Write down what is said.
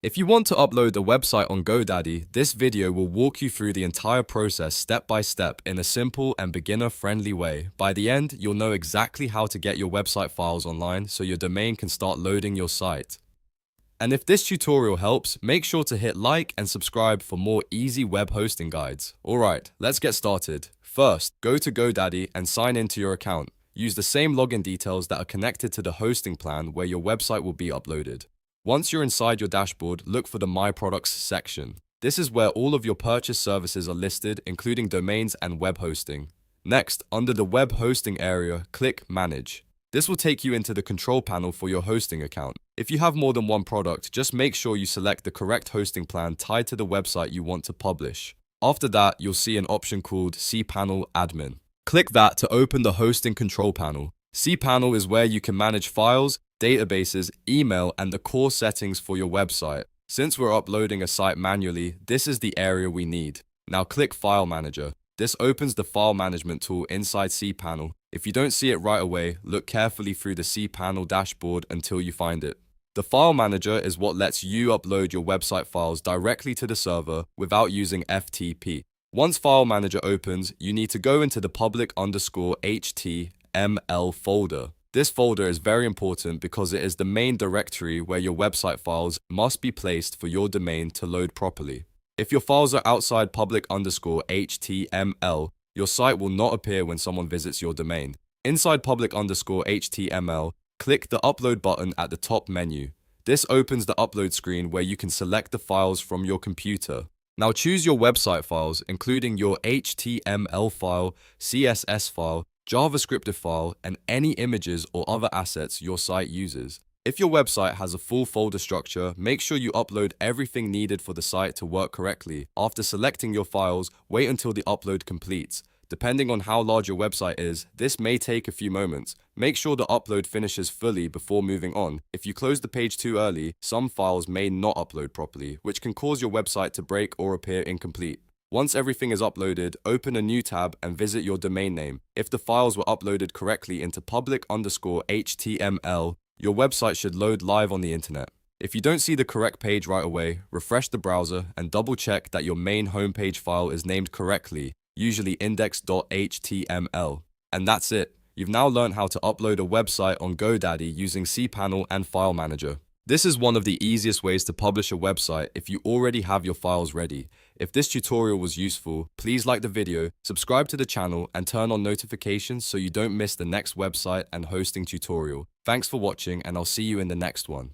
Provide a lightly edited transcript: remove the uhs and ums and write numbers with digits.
If you want to upload a website on GoDaddy, this video will walk you through the entire process step by step in a simple and beginner-friendly way. By the end, you'll know exactly how to get your website files online so your domain can start loading your site. And if this tutorial helps, make sure to hit like and subscribe for more easy web hosting guides. Alright, let's get started. First, go to GoDaddy and sign into your account. Use the same login details that are connected to the hosting plan where your website will be uploaded. Once you're inside your dashboard, look for the My Products section. This is where all of your purchase services are listed, including domains and web hosting. Next, under the web hosting area, click Manage. This will take you into the control panel for your hosting account. If you have more than one product, just make sure you select the correct hosting plan tied to the website you want to publish. After that, you'll see an option called cPanel Admin. Click that to open the hosting control panel. cPanel is where you can manage files, databases, email, and the core settings for your website. Since we're uploading a site manually, this is the area we need. Now click File Manager. This opens the file management tool inside cPanel. If you don't see it right away, look carefully through the cPanel dashboard until you find it. The File Manager is what lets you upload your website files directly to the server without using FTP. Once File Manager opens, you need to go into the public_html folder. This folder is very important because it is the main directory where your website files must be placed for your domain to load properly. If your files are outside public_html, your site will not appear when someone visits your domain. Inside public_html, click the Upload button at the top menu. This opens the upload screen where you can select the files from your computer. Now choose your website files, including your HTML file, CSS file, JavaScript file, and any images or other assets your site uses. If your website has a full folder structure, make sure you upload everything needed for the site to work correctly. After selecting your files, wait until the upload completes. Depending on how large your website is, this may take a few moments. Make sure the upload finishes fully before moving on. If you close the page too early, some files may not upload properly, which can cause your website to break or appear incomplete. Once everything is uploaded, open a new tab and visit your domain name. If the files were uploaded correctly into public_html, your website should load live on the internet. If you don't see the correct page right away, refresh the browser and double check that your main homepage file is named correctly, usually index.html. And that's it. You've now learned how to upload a website on GoDaddy using cPanel and File Manager. This is one of the easiest ways to publish a website if you already have your files ready. If this tutorial was useful, please like the video, subscribe to the channel, and turn on notifications so you don't miss the next website and hosting tutorial. Thanks for watching, and I'll see you in the next one.